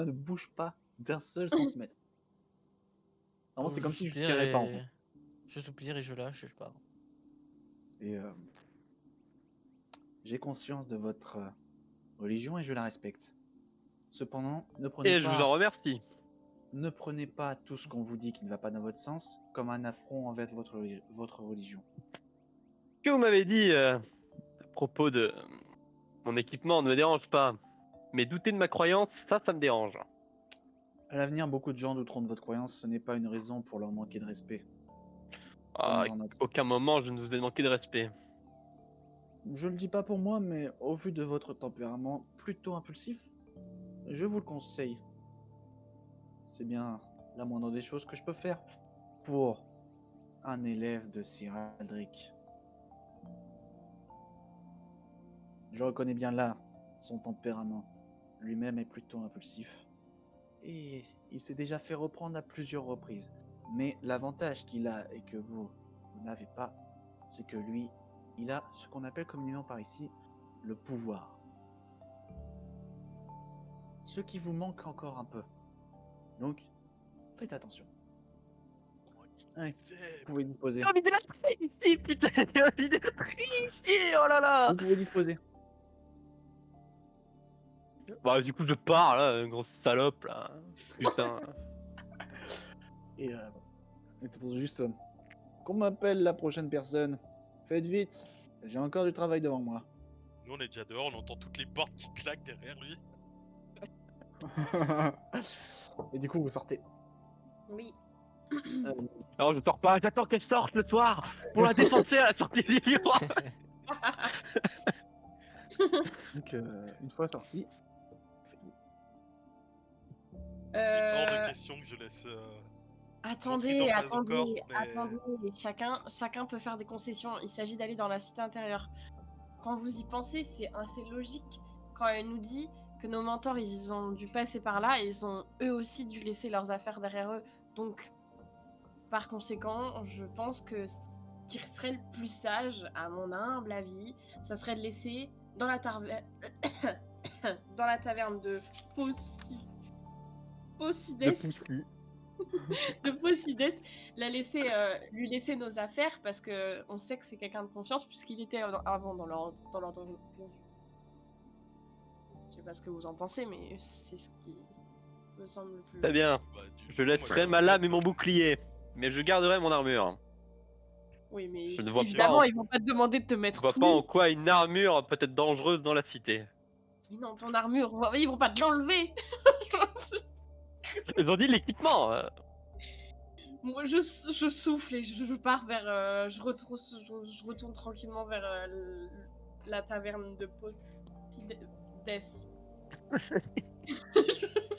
ne bouge pas d'un seul centimètre. Vraiment, c'est Je comme si je soupire tirais pas en fait. et je soupire et je lâche, je pars. Et j'ai conscience de votre religion et je la respecte. Cependant, Et je vous en remercie. ne prenez pas tout ce qu'on vous dit qui ne va pas dans votre sens comme un affront envers votre religion. Ce que vous m'avez dit à propos de mon équipement ne me dérange pas. Mais douter de ma croyance, ça me dérange. À l'avenir, beaucoup de gens douteront de votre croyance, ce n'est pas une raison pour leur manquer de respect. À Prenez-en note. aucun moment je ne vous ai manqué de respect. Je le dis pas pour moi, mais au vu de votre tempérament plutôt impulsif, je vous le conseille. C'est bien la moindre des choses que je peux faire pour un élève de Sir Aldric. Je reconnais bien là son tempérament. Lui-même est plutôt impulsif. Et il s'est déjà fait reprendre à plusieurs reprises. Mais l'avantage qu'il a et que vous n'avez pas, c'est que lui, il a ce qu'on appelle communément par ici le pouvoir. Ce qui vous manque encore un peu. Donc, faites attention. Allez, vous pouvez disposer. J'ai envie de la tricher ici, putain. J'ai envie de la tricher, oh là là. Vous pouvez disposer. Bah du coup je pars là, une grosse salope là. Putain. Et t'entends juste qu'on m'appelle la prochaine personne. Faites vite. J'ai encore du travail devant moi. Nous, on est déjà dehors, on entend toutes les portes qui claquent derrière lui. Et du coup, vous sortez. Oui. Alors je sors pas, j'attends qu'elle sorte le soir pour la défoncer à la sortie du livre. Donc, une fois sorti, faites-vous. Il est hors de Euh, question que je laisse. Attendez, Montre dans attendez, corps, mais- attendez. Chacun peut faire des concessions. Il s'agit d'aller dans la cité intérieure. Quand vous y pensez, c'est assez logique. Quand elle nous dit que nos mentors, ils ont dû passer par là et ils ont eux aussi dû laisser leurs affaires derrière eux. Donc, par conséquent, je pense que ce qui serait le plus sage, à mon humble avis, ça serait de laisser dans la taverne, dans la taverne de Possides, de Possides, lui laisser nos affaires parce que on sait que c'est quelqu'un de confiance puisqu'il était avant dans l'ordre de vue. Je sais pas ce que vous en pensez, mais c'est ce qui me semble le plus. Très bien. Bah, Je laisserai ma lame et mon bouclier, mais je garderai mon armure. Oui, mais Je ne vois évidemment, pas, ils vont pas te demander de te je mettre vois tout pas en nu. quoi une armure peut être dangereuse dans la cité. Mais non, ton armure, ils vont pas te l'enlever. Ils ont dit l'équipement. Moi, je souffle et je pars vers. Je retourne tranquillement vers la taverne de Possides.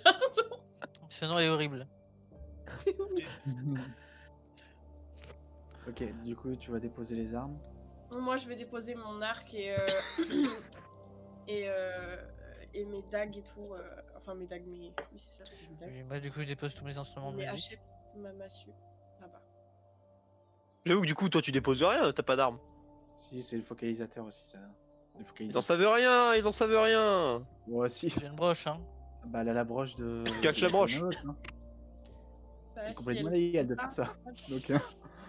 Pardon. Ce nom est horrible. Ok, du coup, tu vas déposer les armes. Moi, je vais déposer mon arc et, mes dagues et tout. Enfin, mes dagues, mais. Oui, c'est ça, c'est mes dagues. Et moi, du coup, je dépose tous mes instruments de Mes musique. hachettes, ma massue, là-bas. J'avoue que du coup, toi, tu déposes rien, t'as pas d'arme. Si, c'est le focalisateur aussi, ça. Le Ils en focalisateur. savent rien, ils en savent rien. Moi aussi. J'ai une broche, hein. Bah, elle a la broche de. Cache la broche. Bah, C'est si complètement elle- légal de faire ça. Donc,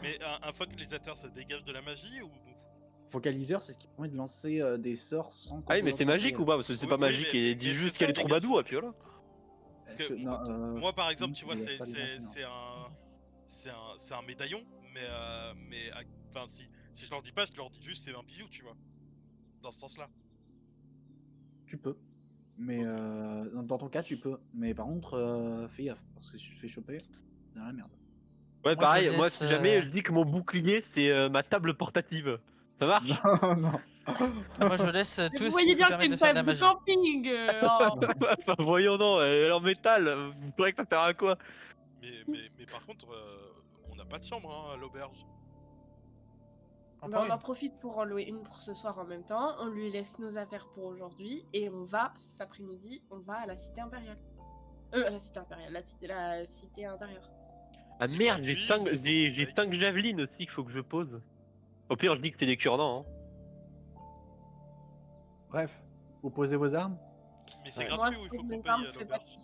Mais un focalisateur, ça dégage de la magie ou. focaliseur, c'est ce qui permet de lancer des sorts sans. Ah oui, mais c'est magique ou pas? Parce que c'est Oui, pas oui, magique mais et dit est-ce que juste ça qu'elle est dégage troubadour et puis voilà. Parce Est-ce que que. Non, moi, par exemple, tu vois, il dégage pas des lancer, non. c'est un médaillon, enfin, si je leur dis pas, je leur dis juste c'est un bijou, tu vois. Dans ce sens-là. Tu peux. Mais Ok. dans ton cas, tu peux. Mais par contre, fais gaffe, parce que si tu te fais choper, c'est dans la merde. Ouais, Moi, je pareil, moi, laisse. si jamais je dis que mon bouclier, c'est ma table portative. Ça marche? Non, non. Moi, je laisse Mais tout vous ce qui voyez peut bien que c'est permettre de une faire de la table de magie. camping. Enfin, voyons donc, elle est en métal, vous croyez que ça sert à quoi? Mais par contre, on n'a pas de chambre hein, à l'auberge. On Bah, prend on en une. profite pour en louer une pour ce soir en même temps. On lui laisse nos affaires pour aujourd'hui et on va, cet après-midi, on va à la cité impériale. À la cité impériale, la cité intérieure. Ah C'est merde, gratuit, il faut j'ai qu'on paye. 5 javelines aussi qu'il faut que je pose. Au pire, je dis que c'est des cure-dents. Hein. Bref, vous posez vos armes. Mais c'est Ouais. Moi, gratuit je ou il pose faut qu'on mes paye armes, à fais pas de l'auberge?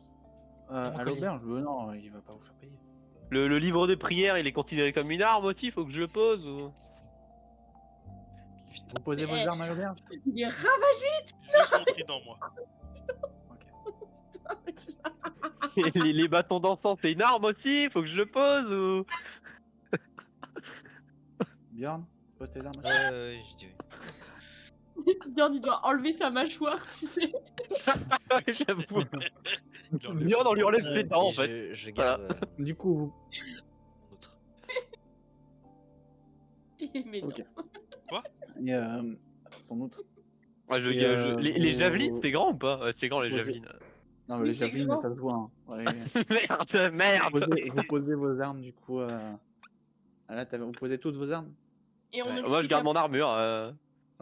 mon À collier. l'auberge, non, il va pas vous faire payer. Le livre de prière, il est considéré comme une arme aussi, faut que je le pose ou... Vous posez vos Eh. armes à l'auberge? Il est ravagé. Juste mon trident, moi. Les bâtons d'encens, c'est une arme aussi, faut que je le pose ou... Bjorn, pose tes armes aussi. Je dis oui. Bjorn, il doit enlever sa mâchoire, tu sais. J'avoue. Il enlève Bjorn, son on lui enlève dentier. ses dents en Et fait. je garde Du coup, vous... mon outre. Mais non. Ok. Et, son outre. Ouais, Et, les vous- javelines, c'est grand ou pas? Ouais, c'est grand les Posez- javelines. Non, mais Oui, les c'est javelines, grand. ça se voit. Hein. Ouais. Merde. Vous posez vos armes, du coup. Ah, là, vous posez toutes vos armes? Et on Ouais. explique, Moi je garde à... mon armure. Ah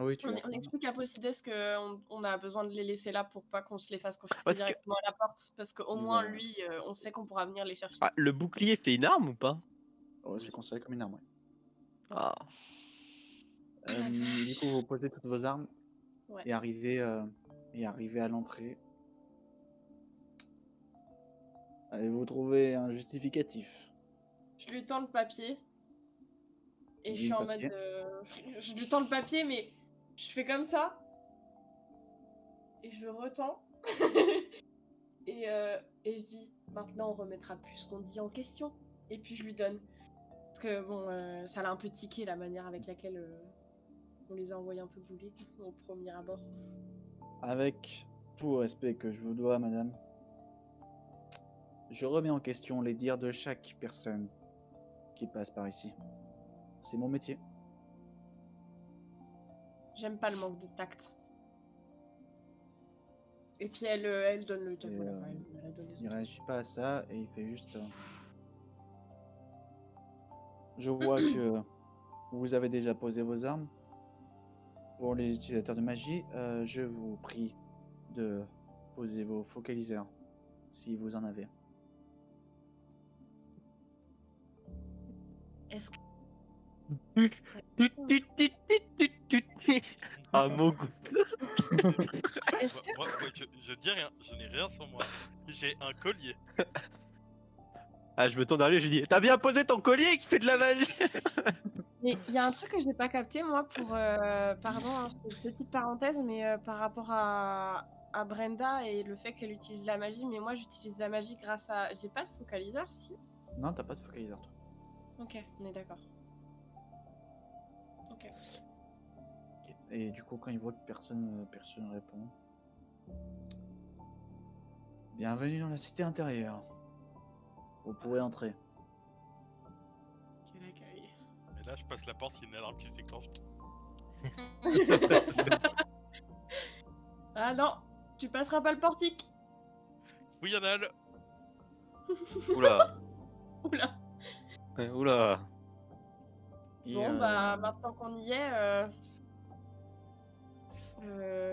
oui, tu on, l'as. on explique à Posides qu'on a besoin de les laisser là pour pas qu'on se les fasse confisquer Parce que- directement à la porte. Parce qu'au Oui, moins, voilà. lui, on sait qu'on pourra venir les chercher. Ah, le bouclier, c'est une arme ou pas? Oh, c'est considéré comme une arme, ouais. Ah. Ah, la Du vache. coup, vous posez toutes vos armes Ouais. et arrivez à l'entrée. Allez-vous trouver un justificatif? Je lui tends le papier. Et je Dis suis le en mode. papier. Je lui tends le papier, mais je fais comme ça. Et je le retends. et je dis maintenant, on remettra plus ce qu'on dit en question. Et puis je lui donne. Parce que bon, ça l'a un peu tiqué la manière avec laquelle on les a envoyés un peu bouler au premier abord. Avec tout le respect que je vous dois, madame, je remets en question les dires de chaque personne qui passe par ici. C'est mon métier. J'aime pas le manque de tact. Et puis elle donne le. Et, Voilà, elle a donné son Il réagit pas à ça et il fait juste. Je vois que vous avez déjà posé vos armes. Pour les utilisateurs de magie, je vous prie de poser vos focaliseurs si vous en avez. Est-ce que. Ah mon goût. Est-ce que. Moi, je dis rien, je n'ai rien sur moi. J'ai un collier. Ah je me tourne vers lui, je lui dis t'as bien posé ton collier qui fait de la magie. Mais il y a un truc que j'ai pas capté, moi, pour. Pardon, hein, c'est une petite parenthèse, mais par rapport à Brenda et le fait qu'elle utilise la magie, mais moi j'utilise la magie grâce à. J'ai pas de focaliseur, si? Non, t'as pas de focaliseur, toi. Ok, on est d'accord. Ok. Ok. Et du coup, quand il voit que personne répond. Bienvenue dans la cité intérieure. Vous pouvez entrer. Quel accueil. Et là, je passe la porte, il y a une alarme qui s'éclance. Ah non, tu passeras pas le portique. Oui, Yanal. Oula. Oula. Oula. Et, Bon, bah, maintenant qu'on y est,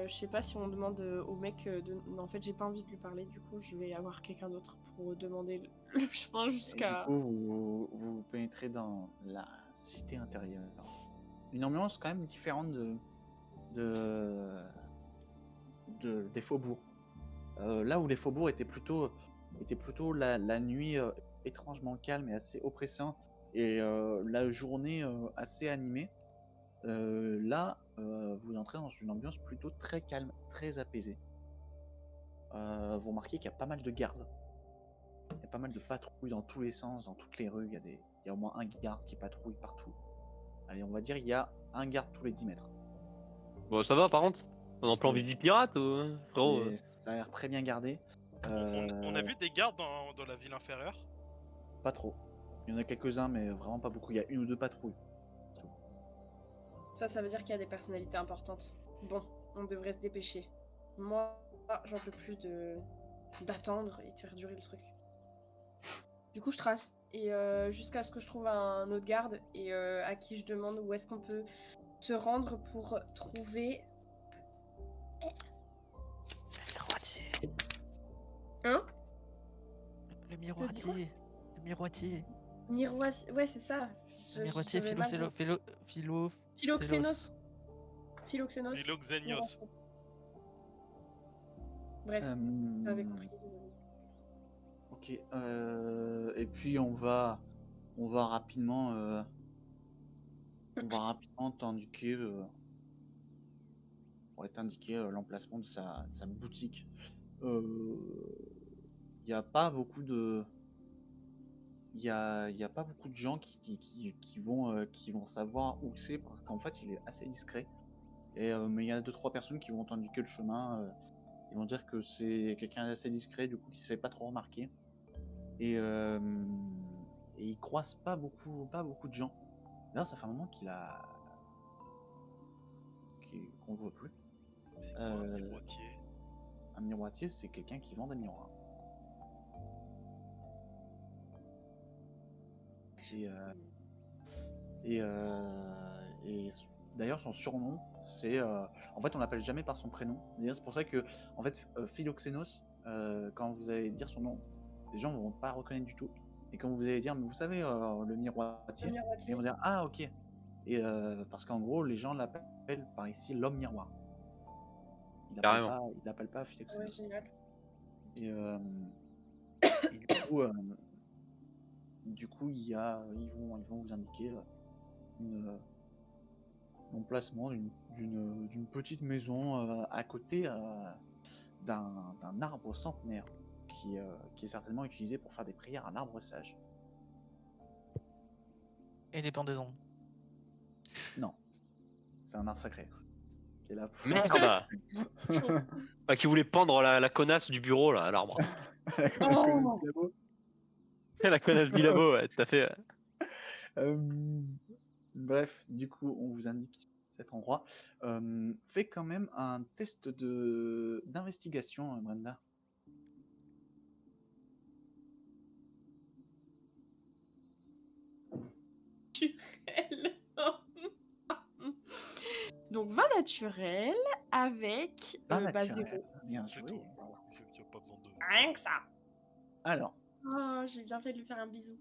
je sais pas si on demande au mec de. Non, en fait, j'ai pas envie de lui parler, du coup, je vais avoir quelqu'un d'autre pour demander le chemin et jusqu'à. du coup, vous pénétrez dans la cité intérieure. Une ambiance quand même différente des faubourgs. Là où les faubourgs étaient plutôt la nuit étrangement calme et assez oppressant, et la journée assez animée. Là, vous entrez dans une ambiance plutôt très calme, très apaisée. Vous remarquez qu'il y a pas mal de gardes. Il y a pas mal de patrouilles dans tous les sens, dans toutes les rues. Il y a au moins un garde qui patrouille partout. Allez, on va dire il y a un garde tous les 10 mètres. Bon ça va par contre? On est en plan visite pirate ou frérot, Ça a l'air très bien gardé. On a vu des gardes dans la ville inférieure. Pas trop. Il y en a quelques-uns, mais vraiment pas beaucoup. Il y a une ou deux patrouilles. Ça veut dire qu'il y a des personnalités importantes. Bon, on devrait se dépêcher. Moi, j'en peux plus d'attendre et de faire durer le truc. Du coup, je trace. Et jusqu'à ce que je trouve un autre garde et à qui je demande où est-ce qu'on peut se rendre pour trouver... Le miroitier. Hein? Le miroitier. Le miroitier. Miroir... Ouais, c'est ça. Le miroitier Philoxénos. Philoxénos. Ok. Et puis on va rapidement, t'indiquer, l'emplacement de sa boutique. Il y a pas beaucoup de, il y a pas beaucoup de gens qui vont savoir où c'est parce qu'en fait il est assez discret. Mais il y a deux trois personnes qui vont t'indiquer le chemin. Ils vont dire que c'est quelqu'un d'assez discret, du coup qui se fait pas trop remarquer. Et, euh, et il croise pas beaucoup de gens. D'ailleurs, ça fait un moment qu'on le voit plus. C'est quoi un Euh, miroitier? un miroitier, c'est quelqu'un qui vend des miroirs. Et, euh, et d'ailleurs, son surnom, c'est. En fait, on l'appelle jamais par son prénom. D'ailleurs, c'est pour ça que, en fait, Philoxénos, quand vous allez dire son nom, les gens vont pas reconnaître du tout. Et quand vous allez dire, mais vous savez, le miroitier, Le et miroitier. ils vont dire, ah, ok. Et parce qu'en gros, les gens l'appellent par ici l'homme miroir. Carrément. Il l'appelle pas Ouais, Philoxénos. génial. Et, et du coup, ils vont vous indiquer une, l'emplacement d'une petite maison à côté d'un arbre centenaire qui est certainement utilisé pour faire des prières à l'arbre sage. Et des pendaisons. Non, c'est un arbre sacré qui est là pour Merde. Bah, qui voulait pendre la connasse du bureau là, à l'arbre. la connasse du labo. La connasse du labo, ouais, tout à fait. Bref, du coup, on vous indique cet endroit. Fais quand même un test d'investigation, Brenda. Naturel. Donc 20 naturel avec Ah, bah, naturel. 0. Bien C'est joué. tout. Tu as pas besoin de. Rien que ça. Alors, Oh, j'ai bien fait de lui faire un bisou.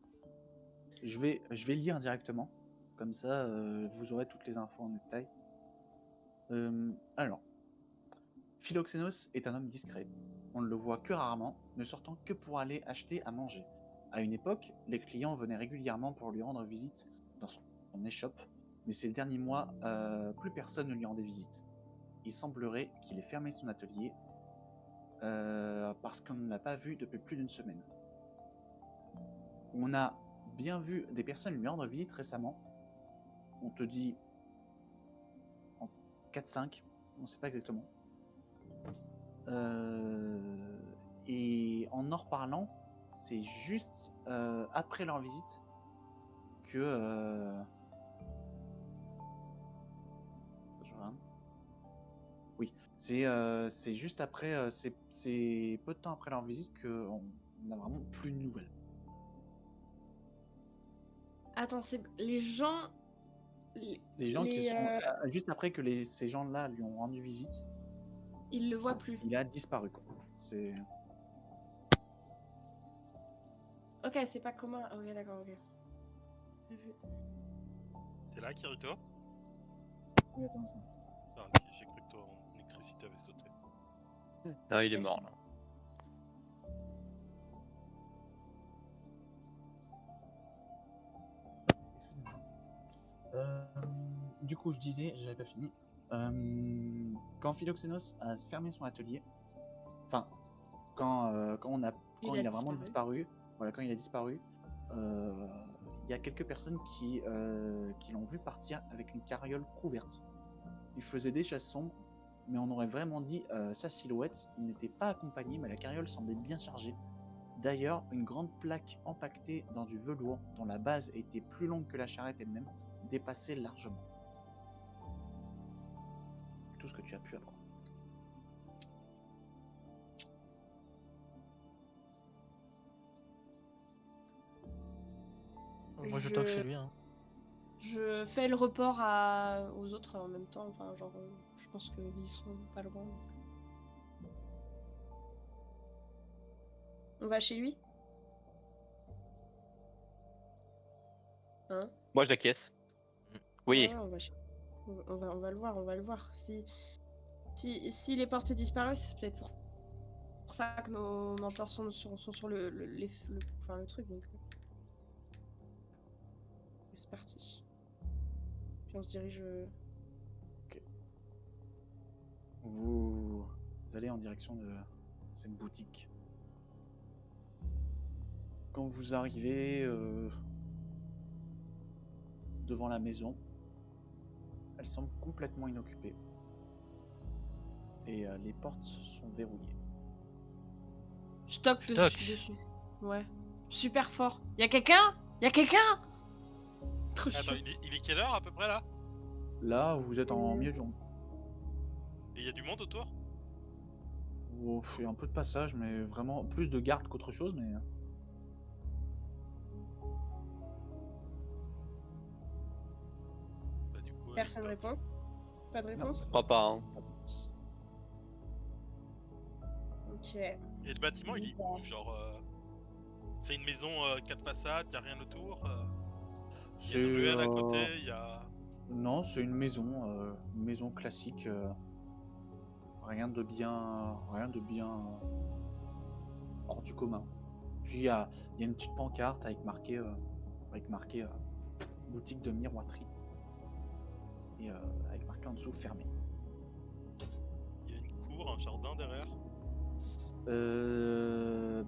je vais lire directement. Comme ça, vous aurez toutes les infos en détail. Alors, Philoxénos est un homme discret. On ne le voit que rarement, ne sortant que pour aller acheter à manger. À une époque, les clients venaient régulièrement pour lui rendre visite dans son échoppe, mais ces derniers mois, plus personne ne lui rendait visite. Il semblerait qu'il ait fermé son atelier parce qu'on ne l'a pas vu depuis plus d'une semaine. On a bien vu des personnes lui rendre visite récemment. On te dit en 4-5, on ne sait pas exactement. Et en reparlant, c'est juste après leur visite que. Je regarde. Oui, c'est juste après, c'est peu de temps après leur visite qu'on n'a vraiment plus de nouvelles. Attends, c'est les gens. Les gens qui les, sont. Juste après que ces gens-là lui ont rendu visite, Ils le voient plus. il a disparu, quoi. C'est. Ok, c'est pas commun. Ok, d'accord, ok. T'es là, Kirito? Oui, attention. Ah, ok, j'ai cru que ton électricité avait sauté. Non, il est mort là. Excusez-moi. Du coup, je disais, j'avais pas fini. Quand Philoxénos a fermé son atelier, enfin, quand il a vraiment disparu, voilà, quand il a disparu, il y a quelques personnes qui l'ont vu partir avec une carriole couverte. Il faisait des chasses sombres, mais on aurait vraiment dit sa silhouette. Il n'était pas accompagné, mais la carriole semblait bien chargée. D'ailleurs, une grande plaque empaquetée dans du velours, dont la base était plus longue que la charrette elle-même, dépassait largement. C'est tout ce que tu as pu apprendre. Moi, je toque chez lui. Hein. Je fais le report aux autres en même temps. Enfin, genre, je pense qu'ils sont pas loin. On va chez lui? Hein? Moi, je l'acquiesce. Oui. Ouais, on va le voir, on va le voir. Si les portes disparaissent, c'est peut-être pour ça que nos mentors sont sur le truc. Donc, c'est parti. Puis on se dirige. Vous allez en direction de cette boutique. Quand vous arrivez devant la maison, elle semble complètement inoccupée. Et les portes sont verrouillées. Je toque Je toque. dessus. Ouais. Super fort. Y'a quelqu'un? Y'a quelqu'un? Trop Attends, chouette. il est quelle heure à peu près là? Là, vous êtes en milieu de journée. Et il y a du monde autour? Il y a un peu de passage, mais vraiment plus de garde qu'autre chose. Mais Bah, du coup, Personne stop. répond. Pas de réponse? Je crois pas, hein. pas de réponse. Ok. Et le bâtiment, il est où? Genre, c'est une maison 4 façades, y a rien autour. Il y a une ruelle à côté, il y a. Non, c'est une maison classique. Rien de bien hors du commun. Puis il y a une petite pancarte avec marqué boutique de miroiterie et avec marqué en dessous fermé. Il y a une cour, un jardin derrière.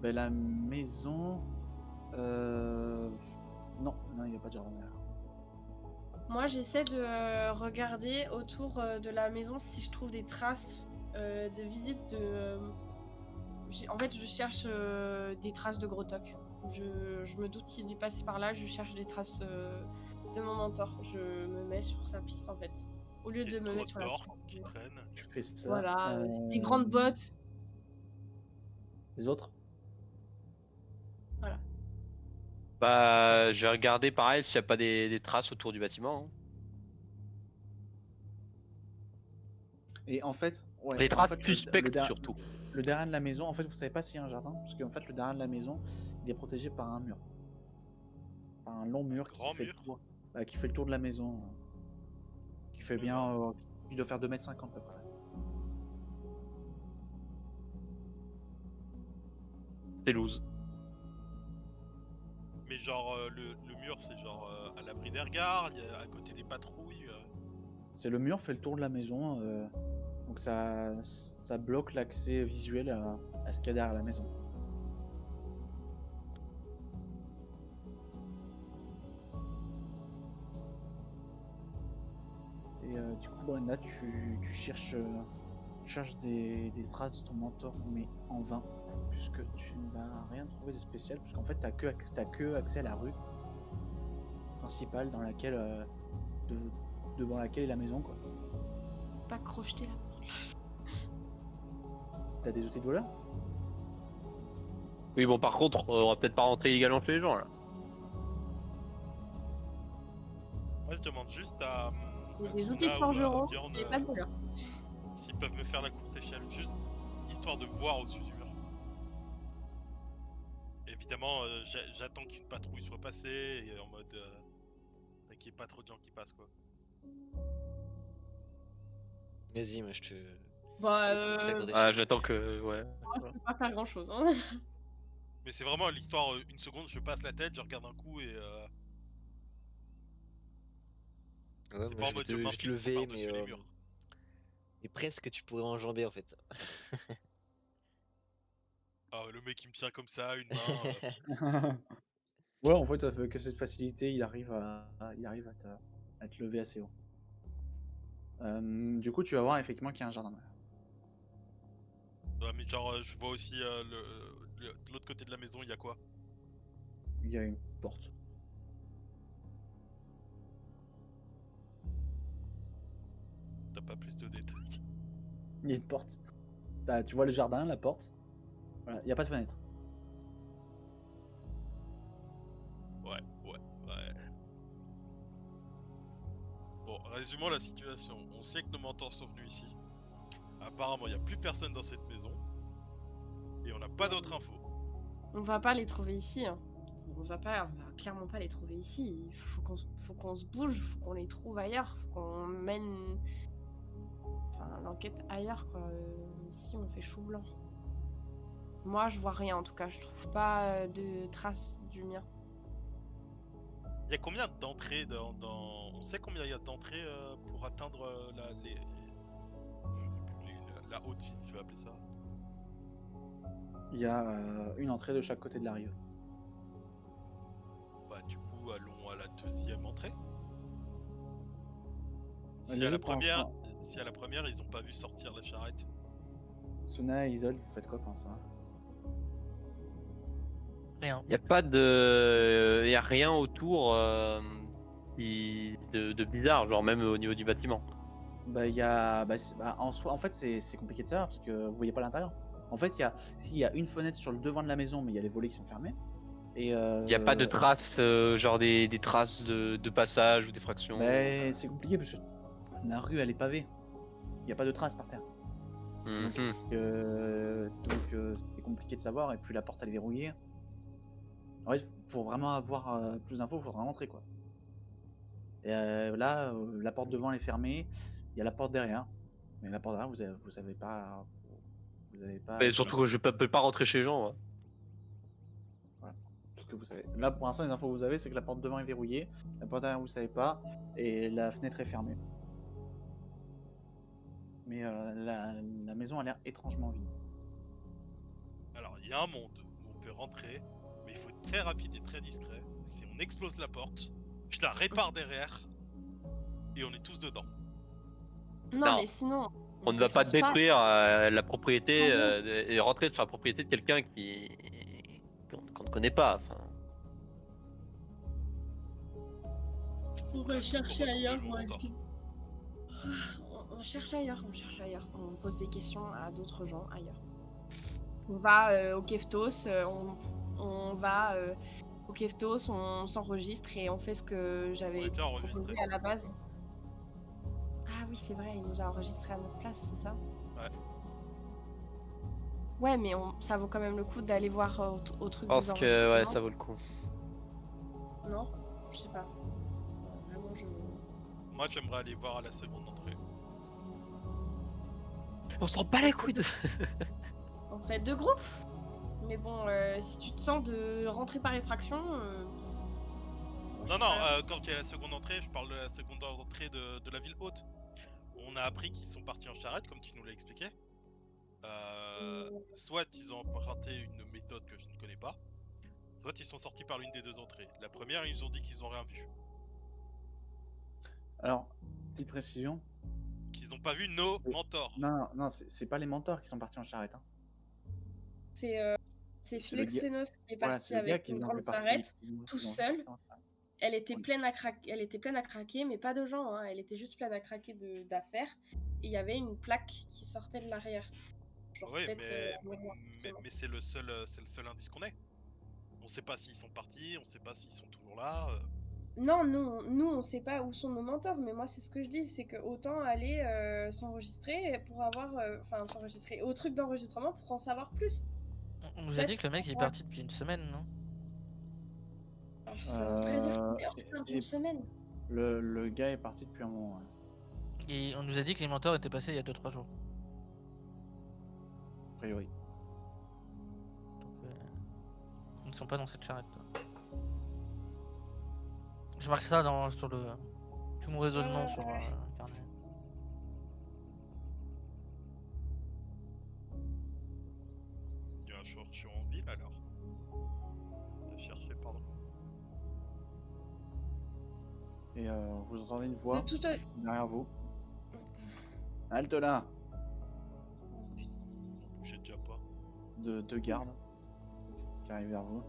La maison. Non, il n'y a pas de jardin derrière. Moi, j'essaie de regarder autour de la maison si je trouve des traces de visite de. En fait, je cherche des traces de Grotok. Je me doute s'il est passé par là, je cherche des traces de mon mentor. Je me mets sur sa piste en fait. Au lieu Il y de a me une mettre crotte sur la d'or piste. qui traîne. Tu fais ça. Voilà, des grandes bottes. Les autres? Voilà. Bah, je vais regarder pareil s'il n'y a pas des traces autour du bâtiment, hein. Et en fait, ouais. Des en traces fait, suspectes surtout. Le derrière de la maison, en fait, vous savez pas s'il y a un jardin, parce qu'en fait, le derrière de la maison, il est protégé par un mur. Par un long mur Grand qui fait mur. qui fait le tour de la maison. Qui fait bien. D'accord. Qui doit faire 2,50 m à peu près. C'est loose. Mais genre, le mur, c'est genre à l'abri des regards, il y a à côté des patrouilles. C'est le mur fait le tour de la maison, donc ça bloque l'accès visuel à ce qu'il y a derrière la maison. Et du coup, Brenda, tu cherches des traces de ton mentor, mais en vain, puisque tu ne vas rien trouver de spécial, puisqu'en fait, t'as que accès à la rue principale dans laquelle, devant laquelle est la maison, quoi. Pas crocheter la porte. T'as des outils de voleur? Oui, bon, par contre, on va peut-être pas rentrer illégalement chez les gens là. Moi, je demande juste à. Il y a à des Suna outils de ou à forgeron Bjorn, et pas de voleur. s'ils peuvent me faire la courte échelle, juste histoire de voir au-dessus du mur. Évidemment, j'attends qu'une patrouille soit passée et en mode qu'il n'y ait pas trop de gens qui passent quoi. Vas-y, moi je te. Bah, je te fais la cour Ah, d'échelle. j'attends que. Ouais. moi, je peux pas faire grand chose. Hein. Mais c'est vraiment l'histoire, une seconde, je passe la tête, je regarde un coup et. Ouais, C'est moi pas en je vais mode te, je je vais te m'infiltre lever, par-dessus les murs. mais presque tu pourrais enjamber en fait. Ah, le mec il me tient comme ça, une main. Ouais, en fait, avec cette facilité, il arrive à te lever assez haut. Du coup, tu vas voir effectivement qu'il y a un jardin. Ouais, mais genre, je vois aussi de l'autre côté de la maison, il y a quoi? Il y a une porte. T'as pas plus de détails? Il y a une porte. Tu vois le jardin, la porte. Voilà, il n'y a pas de fenêtre. Ouais. Bon, résumons la situation. On sait que nos mentors sont venus ici. Apparemment, il n'y a plus personne dans cette maison. Et on n'a pas d'autres infos. On va pas les trouver ici. Hein. On va clairement pas les trouver ici. Il faut qu'on se bouge, faut qu'on les trouve ailleurs, faut qu'on mène l'enquête ailleurs quoi. Ici on fait chou blanc. Moi, je vois rien en tout cas. Je trouve pas de traces du mien. Il y a combien d'entrées On sait combien il y a d'entrées pour atteindre la haute ville, je vais appeler ça. Il y a une entrée de chaque côté de la rive. Bah du coup, allons à la deuxième entrée. Les Si à la autres, pour première, l'instant, ils ont pas vu sortir la charrette. Suna et Isolde, vous faites quoi pendant ça? Rien. Y a pas de. Y a rien autour de bizarre, genre même au niveau du bâtiment. Bah, il y a. En soi, en fait, c'est compliqué de savoir parce que vous voyez pas l'intérieur. En fait, il y a une fenêtre sur le devant de la maison, mais il y a les volets qui sont fermés. Et Y a pas de traces, genre des traces de passage ou d'effraction. bah, c'est compliqué parce que la rue, elle est pavée. Il n'y a pas de traces par terre. Donc, Mhm. c'est compliqué de savoir. Et puis la porte, elle est verrouillée. En fait, pour vraiment avoir plus d'infos, il faudra rentrer, quoi. Et là, la porte devant elle est fermée. Il y a la porte derrière. Mais la porte derrière, vous savez pas. Vous avez pas. Mais surtout que je peux pas rentrer chez les gens. Hein. Voilà, tout ce que vous savez. Là, pour l'instant, les infos que vous avez, c'est que la porte devant est verrouillée. La porte derrière, vous savez pas. Et la fenêtre est fermée. Mais la maison a l'air étrangement vide. Alors, il y a un monde où on peut rentrer, mais il faut être très rapide et très discret. Si on explose la porte, je la répare derrière, et on est tous dedans. Non, Non. mais sinon. On ne va pas défonce détruire la propriété Ah et rentrer sur la propriété de quelqu'un qu'on ne connaît pas. Enfin, On va Pour chercher retrouver ailleurs, le moi. mentor. On cherche ailleurs, on cherche ailleurs. On pose des questions à d'autres gens ailleurs. On va au Keftos, on va au Keftos, on s'enregistre et on fait ce que On j'avais était enregistré. proposé à la base. Ah oui, c'est vrai, il nous a enregistré à notre place, c'est ça? Ouais. Ouais, mais ça vaut quand même le coup d'aller voir au truc je pense des que ouais, enregistrements. ça vaut le coup. Non? Je sais pas. Vraiment, Moi, j'aimerais aller voir à la seconde entrée. On s'en bat les couilles de... On fait 2 groupes. Mais bon, si tu te sens de rentrer par effraction... Non, non, quand il y a la seconde entrée, je parle de la seconde entrée de la ville haute. On a appris qu'ils sont partis en charrette, comme tu nous l'as expliqué. Soit ils ont emprunté une méthode que je ne connais pas, soit ils sont sortis par l'une des deux entrées. La première, ils ont dit qu'ils ont rien vu. Alors, petite précision. Qu'ils n'ont pas vu nos mentors. Non, c'est pas les mentors qui sont partis en charrette. Hein. C'est le gars. Philexenos qui est Voilà, parti c'est le gars avec qui une l'ont fait grande partir. charrette, tout seul. Elle était Ouais. pleine à craquer, mais pas de gens. Hein. Elle était juste pleine à craquer d'affaires. Et il y avait une plaque qui sortait de l'arrière. Genre Oui, peut-être, mais c'est le seul indice qu'on ait. On sait pas s'ils sont partis, on sait pas s'ils sont toujours là. Non, nous on sait pas où sont nos mentors, mais moi c'est ce que je dis, c'est que autant aller s'enregistrer pour avoir, s'enregistrer au truc d'enregistrement pour en savoir plus. On nous a dit que le mec il est parti depuis une semaine, non? Alors, ça voudrait dire qu'il est hors terme et- d'une semaine. Le gars est parti depuis un moment. Ouais. Et on nous a dit que les mentors étaient passés il y a 2-3 jours. A priori. Donc, ils ne sont pas dans cette charrette. Je marque ça sur tout mon raisonnement sur le carnet. Il y a un chercheur en ville alors. De chercher, pardon. Et vous entendez une voix De toute... derrière vous. Halte là! On bougeait déjà pas. De deux gardes qui arrivent vers vous.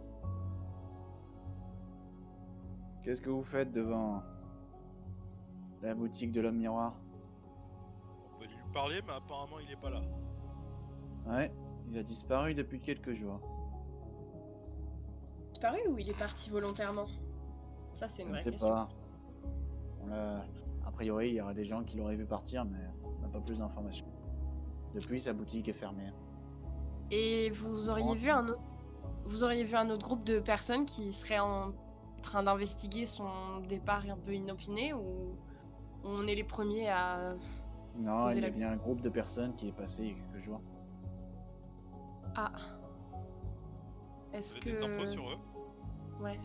Qu'est-ce que vous faites devant la boutique de l'homme miroir? On pouvait lui parler, mais apparemment il est pas là. Ouais, il a disparu depuis quelques jours. disparu ou il est parti volontairement? Ça c'est Je une ne vraie sais question. pas. A priori, il y aurait des gens qui l'auraient vu partir, mais on n'a pas plus d'informations. Depuis, sa boutique est fermée. Et vous auriez vu un autre groupe de personnes qui seraient en train d'investiguer son départ un peu inopiné, ou on est les premiers à... Non, Poser il y la a bien un groupe de personnes qui est passé il y a quelques jours. Ah, Est-ce Vous que... avez des infos sur eux? Ouais.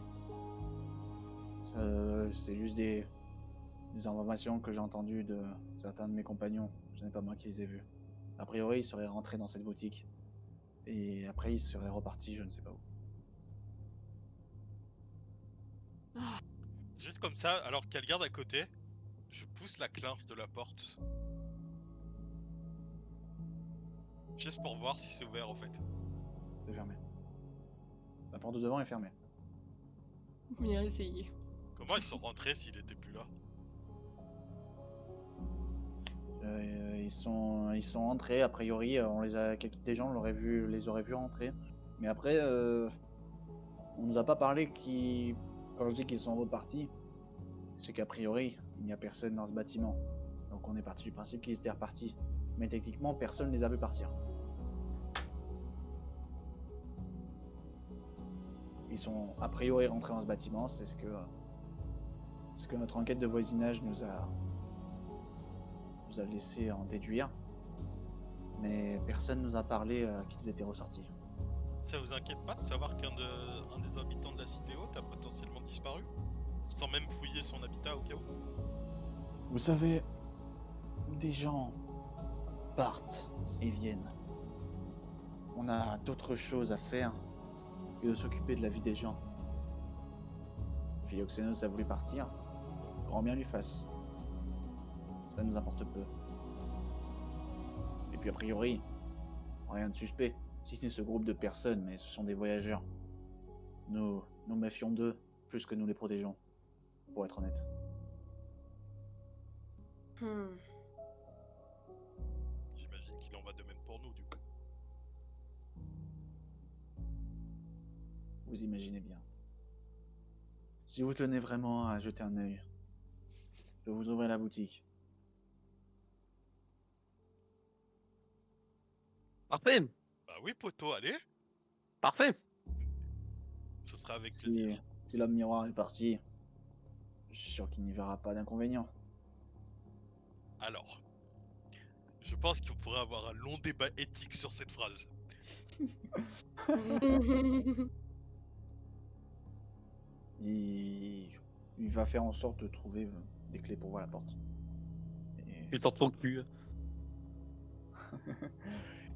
C'est juste des informations que j'ai entendues de certains de mes compagnons. Ce n'est pas moi qui les ai vus. A priori, ils seraient rentrés dans cette boutique. Et après, ils seraient repartis, je ne sais pas où. Juste comme ça, alors qu'elle garde à côté, je pousse la clinche de la porte. Juste pour voir si c'est ouvert en fait. C'est fermé. La porte de devant est fermée. Bien essayé. Comment ils sont rentrés s'il était plus là? Ils sont entrés, a priori, des gens les auraient vus rentrer. Mais après, on nous a pas parlé quand je dis qu'ils sont repartis, c'est qu'a priori, il n'y a personne dans ce bâtiment. Donc on est parti du principe qu'ils étaient repartis. Mais techniquement, personne ne les a vus partir. Ils sont a priori rentrés dans ce bâtiment, c'est ce que notre enquête de voisinage nous a laissé en déduire. Mais personne nous a parlé qu'ils étaient ressortis. Ça vous inquiète pas de savoir qu'un des habitants de la cité haute a potentiellement disparu? Sans même fouiller son habitat au cas où? Vous savez, des gens partent et viennent. On a d'autres choses à faire que de s'occuper de la vie des gens. Phylloxénos a voulu partir, grand bien lui fasse. Ça nous importe peu. Et puis a priori, rien de suspect, si ce n'est ce groupe de personnes, mais ce sont des voyageurs. Nous méfions d'eux plus que nous les protégeons, pour être honnête. J'imagine qu'il en va de même pour nous du coup. Vous imaginez bien. Si vous tenez vraiment à jeter un œil, je vous ouvrir la boutique. Parfait, Bah oui poto, allez! parfait. Ce sera avec plaisir. Si l'homme miroir est parti, je suis sûr qu'il n'y verra pas d'inconvénient. Alors, je pense qu'on pourrait avoir un long débat éthique sur cette phrase. Il va faire en sorte de trouver des clés pour ouvrir la porte. Et Tu tords ton cul.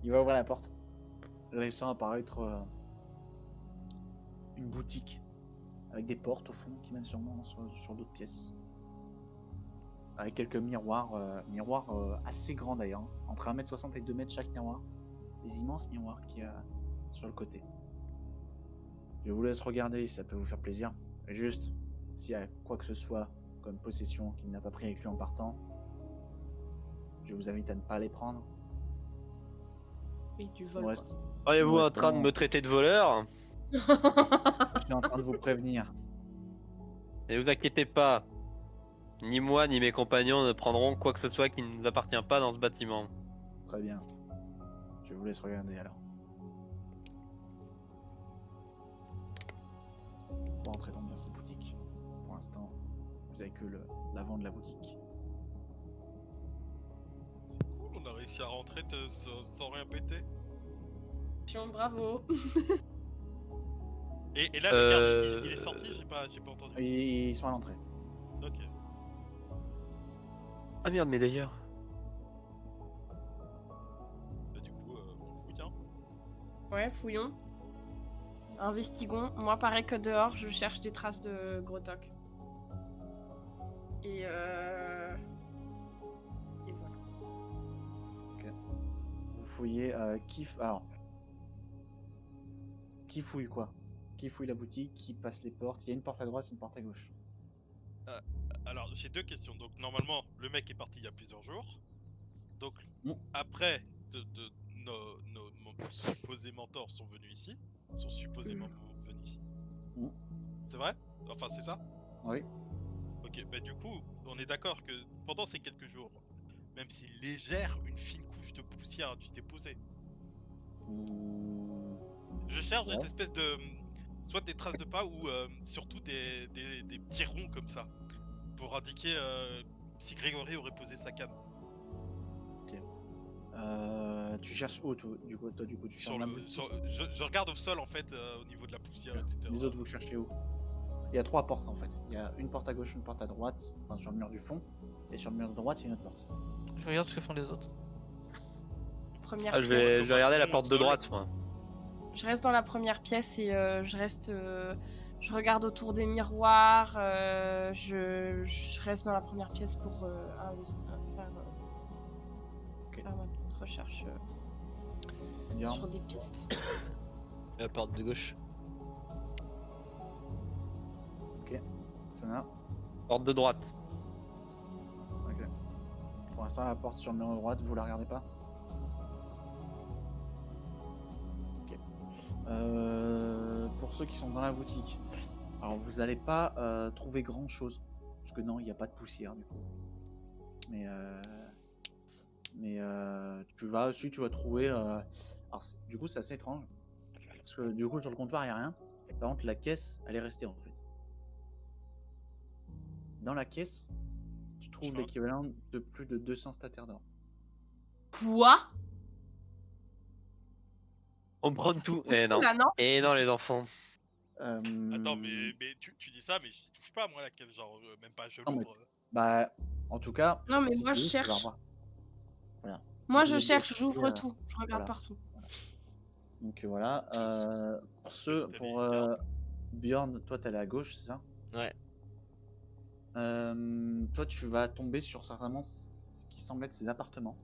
il va ouvrir la porte, laissant apparaître une boutique avec des portes au fond qui mènent sûrement sur d'autres pièces. Avec quelques miroirs assez grands d'ailleurs, entre 1m60 et 2 m chaque miroir. Des immenses miroirs qu'il y a sur le côté. Je vous laisse regarder si ça peut vous faire plaisir. Et juste, s'il y a quoi que ce soit comme possession qu'il n'a pas pris avec lui en partant, je vous invite à ne pas les prendre. Oui, du Il vol. nous reste- Seriez-vous Ouais, en train de me traiter de voleur? Je suis en train de vous prévenir. Ne vous inquiétez pas. Ni moi ni mes compagnons ne prendront quoi que ce soit qui ne nous appartient pas dans ce bâtiment. Très bien. Je vous laisse regarder alors. Pour entrer dans cette boutique. Pour l'instant, vous avez que l'avant de la boutique. C'est cool, on a réussi à rentrer sans rien péter. Bravo. Et là, le garde, il est sorti, j'ai pas entendu. Ils sont à l'entrée. Ok. Ah merde, mais d'ailleurs. Bah, du coup, on fouille, hein. Ouais, fouillons. Investigons. Moi, pareil que dehors, je cherche des traces de Grotok. Et voilà. Vous fouillez alors. Qui fouille quoi? Qui fouille la boutique? Qui passe les portes? Il y a une porte à droite, une porte à gauche. Alors, j'ai deux questions. Donc, normalement, le mec est parti il y a plusieurs jours. Donc, Mm. après, nos supposés mentors sont venus ici. Sont supposément venus ici. Mm. C'est vrai? Enfin, c'est ça? Oui. Ok, bah du coup, on est d'accord que pendant ces quelques jours, même si légère, une fine couche de poussière a dû se déposer. Je cherche Ouais. cette espèce de... soit des traces de pas ou surtout des petits ronds comme ça. Pour indiquer si Grégory aurait posé sa canne. Tu cherches où, du coup, tu cherches Sur la le, boutique. je regarde au sol en fait, au niveau de la poussière, etc. Les autres, vous cherchez où? Il y a 3 portes en fait. Il y a une porte à gauche, une porte à droite, enfin, sur le mur du fond. Et sur le mur de droite, il y a une autre porte. Je regarde ce que font les autres. Première Ah, je pièce. vais regarder la Au porte de sol. droite, moi. Je reste dans la première pièce et je reste. Je regarde autour des miroirs. Je reste dans la première pièce pour faire ma petite recherche Bien. sur des pistes. La porte de gauche. Sona. Porte de droite. Ok. Pour l'instant, la porte sur le mur de droite, vous la regardez pas? Ok. Pour ceux qui sont dans la boutique, alors vous allez pas trouver grand chose. Parce que non, il n'y a pas de poussière du coup. Mais tu vas trouver. Alors, du coup, c'est assez étrange. Parce que du coup, sur le comptoir, il n'y a rien. Par contre, la caisse, elle est restée en fait. Dans la caisse, tu trouves Je vois. l'équivalent de plus de 200 stataires d'or. Quoi? On prend tout. Eh non. Là, non? Eh non, les enfants. Attends, mais tu dis ça, mais j'y touche pas, moi, la caisse, genre, même pas je Non, mais- l'ouvre. Bah, en tout cas, Non, mais si moi, tu je veux, tu vas cherche. voir. Voilà. Moi, Vous je êtes cherche, bloqués, j'ouvre tout. Je regarde voilà. partout. Donc voilà. Pour T'avais pour une garde. Bjorn, toi, t'es à gauche, c'est ça? Ouais. Toi, tu vas tomber sur certainement ce qui semble être ses appartements.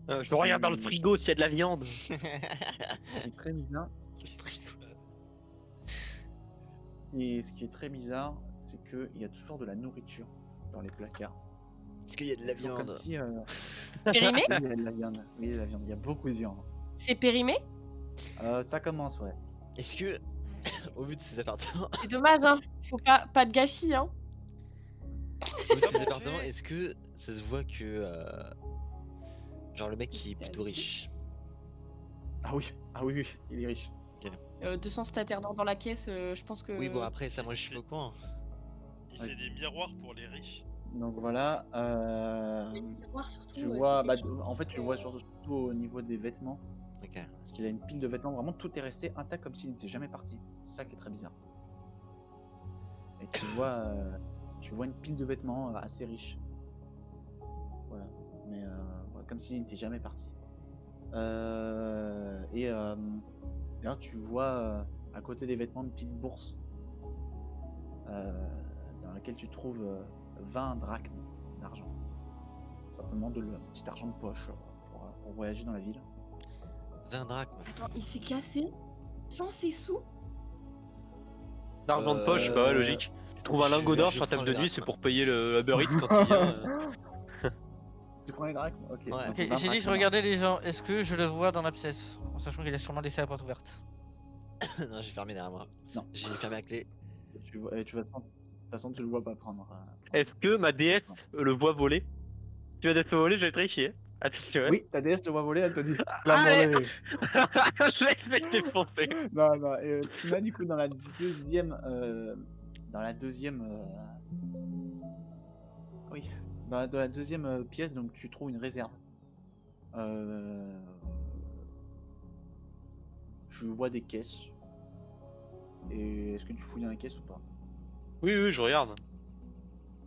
Je regarde dans le frigo s'il y a de la viande. Ce qui est très bizarre. Et ce qui est très bizarre, c'est qu'il y a toujours de la nourriture dans les placards. Est-ce qu'il y a de la Toujours viande? comme si. Périmé? Oui, il y a de la viande. Oui, il y a de la viande. Il y a beaucoup de viande. C'est périmé? Ça commence, ouais. Est-ce que, au vu de ces appartements, C'est dommage, hein. Faut pas de gâchis, hein. au vu de ces appartements, est-ce que ça se voit que, genre le mec il est plutôt riche? Ah oui, oui, il est riche. 200 stataires d'or dans la caisse, je pense que. Oui, bon après ça, moi je suis au courant. Il Ouais. fait des miroirs pour les riches. Donc voilà. Les miroirs, surtout, Tu ouais, vois, c'est bah, quelque chose. en fait, tu vois surtout au niveau des vêtements. Ok. Parce qu'il a une pile de vêtements. Vraiment, tout est resté intact comme s'il n'était jamais parti. C'est ça qui est très bizarre. Et tu vois une pile de vêtements assez riche. Voilà. Mais voilà, comme s'il n'était jamais parti. Et là, tu vois à côté des vêtements une petite bourse dans laquelle tu trouves 20 drachmes d'argent. Certainement de le petit argent de poche pour voyager dans la ville. 20 drachmes. Attends, il s'est cassé sans ses sous? L'argent de poche, bah ouais, logique. Tu trouves un lingot d'or je sur la table prends de les nuit, c'est drachmes. pour payer le Uber Eats quand il vient. Tu prends les drachmes? Ok. Ouais. donc Ok, 20 j'ai dit je drachmes regardais les gens. Est-ce que je le vois dans la pièce? En sachant qu'il a sûrement laissé la porte ouverte. Non, j'ai fermé derrière moi. Non. J'ai fermé la clé. Tu vois, et de toute façon, tu le vois pas prendre. Est-ce que ma déesse le voit voler? Tu vas d'être volé, je vais te réussir. Attention. Oui, ta déesse te voit voler, elle te dit Ah, la ouais. volée. Je vais te défoncer. Non, non. Et Tsuna, du coup, dans la deuxième, oui, dans la deuxième pièce, donc tu trouves une réserve. Je vois des caisses. Et est-ce que tu fouilles dans les caisses ou pas? Oui, oui, je regarde.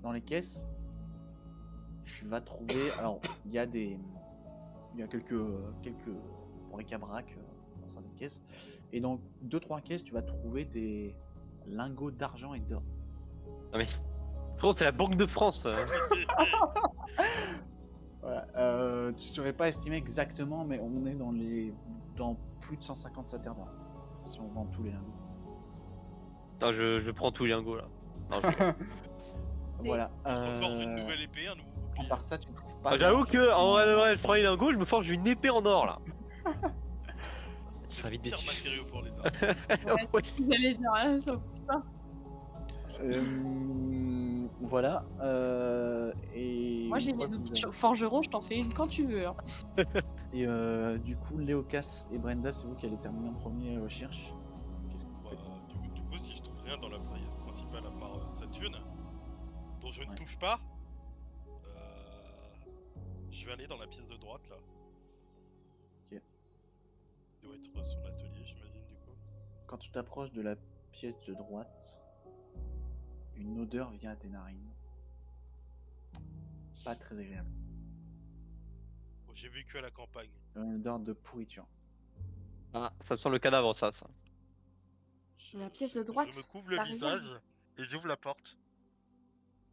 Dans les caisses, tu vas trouver. Alors, il y a quelques bric-à-brac dans certaines caisses. Et dans 2-3 caisses, tu vas trouver des lingots d'argent et d'or. Non mais. Frérot, c'est la Banque de France. Voilà. Tu saurais pas estimer exactement, mais on est dans plus de 150 stataires d'or. Si on vend tous les lingots. Non, je prends tous les lingots là. Non, Voilà. Il se reforge une nouvelle épée, un nouveau À bouclier. part ça, tu trouves pas. Ah, j'avoue grand-chose. que en vrai de vrai, je prends les lingots, je me forge une épée en or là. Tu seras vite Pire déçu. matériau pour les armes. Ouais, j'allais dire hein, ça. Voilà. Et Moi, j'ai une fois mes que outils vous de avez- forgeron, je t'en fais une quand tu veux. Hein. Et du coup, Léocas et Brenda, c'est vous qui allez terminer en premier recherche. Qu'est-ce que vous Bah, faites? du coup, si je trouve rien dans la pièce principale à part Saturne, dont je ne Ouais. touche pas, Je vais aller dans la pièce de droite là. Ok. Il doit être sur l'atelier, j'imagine du coup. Quand tu t'approches de la pièce de droite, une odeur vient à tes narines. Pas très agréable. Bon, j'ai vécu à la campagne. Une odeur de pourriture. Ah, ça sent le cadavre, ça. La pièce de droite, Je me couvre le la visage réserve. et j'ouvre la porte.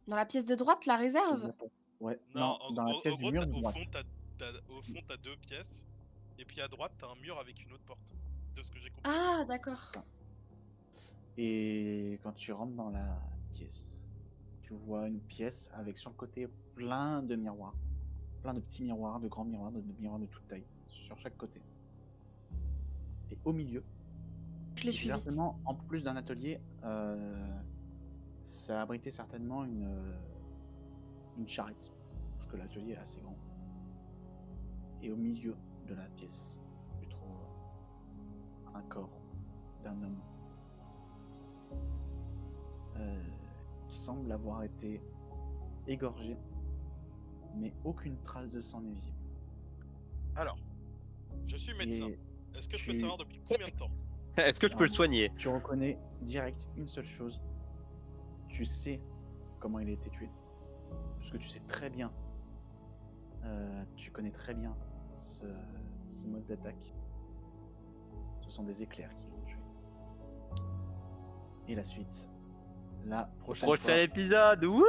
Dans la pièce de droite, la Tu ouvres réserve. la porte. Ouais, Non, non, dans la pièce en du gros, mur de au droite. fond, au fond, t'as deux pièces. Et puis à droite, t'as un mur avec une autre porte. De ce que j'ai compris. Ah, d'accord. Et quand tu rentres dans la pièce, tu vois une pièce avec sur le côté plein de miroirs. Plein de petits miroirs, de grands miroirs, de miroirs de toute taille, sur chaque côté. Et au milieu, Je l'ai et c'est suivi. certainement, en plus d'un atelier, ça abritait certainement une charrette. Parce que l'atelier est assez grand. Et au milieu de la pièce, tu trouves un corps d'un homme qui semble avoir été égorgé, mais aucune trace de sang n'est visible. Alors, je suis médecin. Et Est-ce que je peux tu- savoir depuis combien de temps? Est-ce que je peux le soigner? tu reconnais direct une seule chose. Tu sais comment il a été tué. Parce que tu sais très bien. Tu connais très bien ce mode d'attaque. Ce sont des éclairs qui l'ont tué. Et la suite. La prochaine Prochain épisode, oui.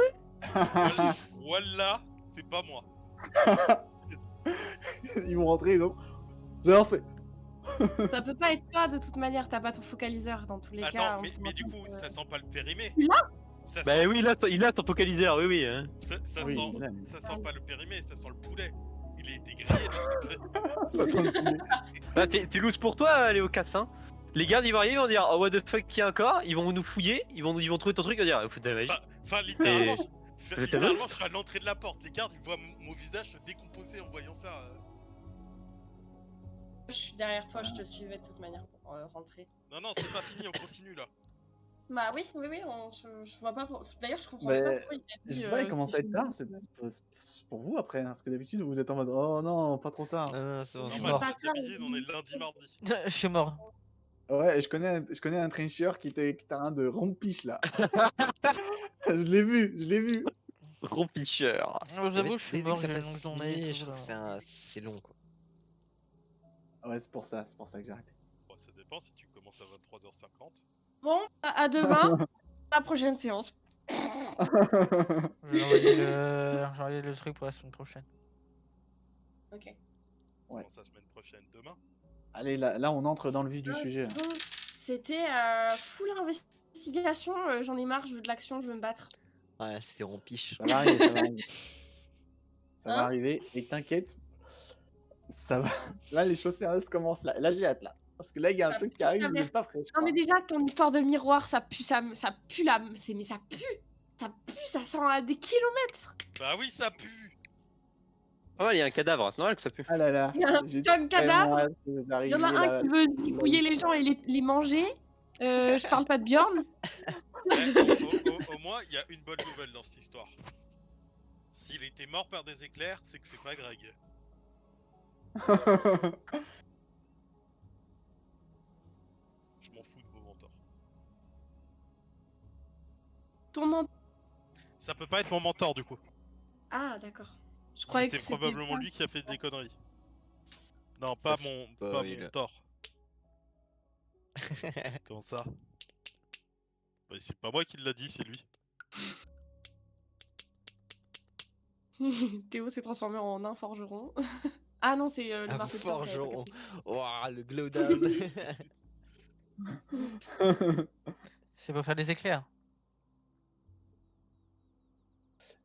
Voilà, c'est pas moi. Ils vont rentrer, ils ont... J'ai rien fait. Ça peut pas être toi de toute manière, t'as pas ton focaliseur dans tous les cas. Attends, on mais se du rend coup, compte ça sent pas le périmé. Tu l'as Ça Bah sent- oui, il a son focaliseur, oui, oui. Hein. Ça Oui, sent, il a, mais- ça sent pas le périmé, ça sent le poulet. Il a été grillé. Ça sent le poulet. Bah, t'es loose pour toi, Léo Casse, hein. Les gardes, ils vont arriver, ils vont dire, oh what the fuck, il y a un corps, ils vont nous fouiller, ils vont trouver ton truc, ils vont dire, foutre de la magie. Enfin, littéralement, C'est littéralement, je suis à l'entrée de la porte. Les gardes, ils voient mon visage se décomposer en voyant ça. Je suis derrière toi, je te suivais de toute manière pour rentrer. Non, non, c'est pas fini, on continue là. Bah oui, je vois pas. D'ailleurs, je comprends Mais pas pourquoi il a Je dit, sais pas, il commence à être c'est tard, c'est pour vous après, hein, parce que d'habitude vous êtes en mode oh non, pas trop tard. Non, c'est bon, Mais c'est suis c'est bon. mort. pas tard, D'habitude, on est lundi, mardi. Je suis mort. Ouais, et je connais un trencher qui t'a un de rompiche là. Je l'ai vu. Rompicheur. Je vous Mais avoue, je suis dès que mort, ça j'ai une passe longue 6 journée. minutes, et je tout, trouve que là. c'est long, quoi. Ouais, c'est pour ça que j'ai arrêté. Bon, ça dépend si tu commences à 23h50. Bon, à demain, la prochaine séance. Je vais envoyer le truc pour la semaine prochaine. Ok. Ouais. Commence la semaine prochaine, demain. Allez, là on entre dans le vif du sujet. Bon, c'était full investigation. J'en ai marre, je veux de l'action, je veux me battre. Ouais, c'était rompiche. Ça va arriver, ça va arriver. Ça va Hein arriver, et t'inquiète, ça va. Là les choses sérieuses commencent là. Là j'ai hâte là. Parce que là il y a un Ça truc pue qui arrive, la vous merde. n'êtes pas prêts. je Non mais crois. déjà, ton histoire de miroir, ça pue mais ça pue, ça sent à des kilomètres. Bah oui, ça pue. Ah ouais, il y a un cadavre, c'est normal que ça pue. Ah là là. Il y a un j'ai putain de tellement cadavre. hâte que vous Il y arriviez en a là. un qui veut dépouiller les gens et les manger. Je parle pas de Bjorn. Au moins, il y a une bonne nouvelle dans cette histoire. S'il était mort par des éclairs, c'est que c'est pas Greg. Je m'en fous de vos mentors. Ton mentor. Ça peut pas être mon mentor du coup. Ah d'accord. Je croyais que C'est c'était probablement pas- lui qui a fait des conneries. Non, pas Ça pas spoil. mon tort. Comment ça? Bah, c'est pas moi qui l'a dit, c'est lui. Théo s'est transformé en un forgeron. Ah non, c'est le Un marteau de Thor, j'avais pas forgeron. capté. Waouh, le glow down. C'est pour faire des éclairs.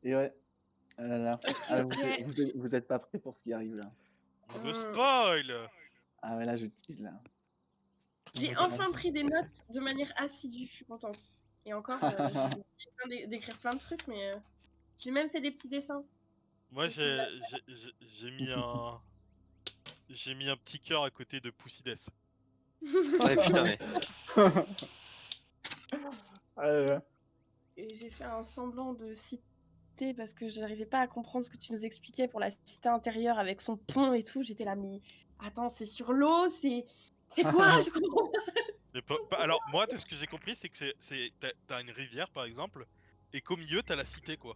Et ouais. Ah là là. Ah, Ok. vous êtes pas prêts pour ce qui arrive là. On me spoil! Ah ouais là je tease là. J'ai enfin pris des notes de manière assidue, je suis contente. Et encore, j'ai besoin d'écrire plein de trucs, mais j'ai même fait des petits dessins. Moi j'ai mis un. J'ai mis un petit cœur à côté de Poussides. Ouais, putain, mais. Ah là là. Et j'ai fait un semblant de site cité parce que je n'arrivais pas à comprendre ce que tu nous expliquais pour la cité intérieure avec son pont et tout. J'étais là, mais attends, c'est sur l'eau, c'est quoi? Je comprends pas. Mais alors, moi, de ce que j'ai compris, c'est que t'as une rivière, par exemple, et qu'au milieu, t'as la cité, quoi.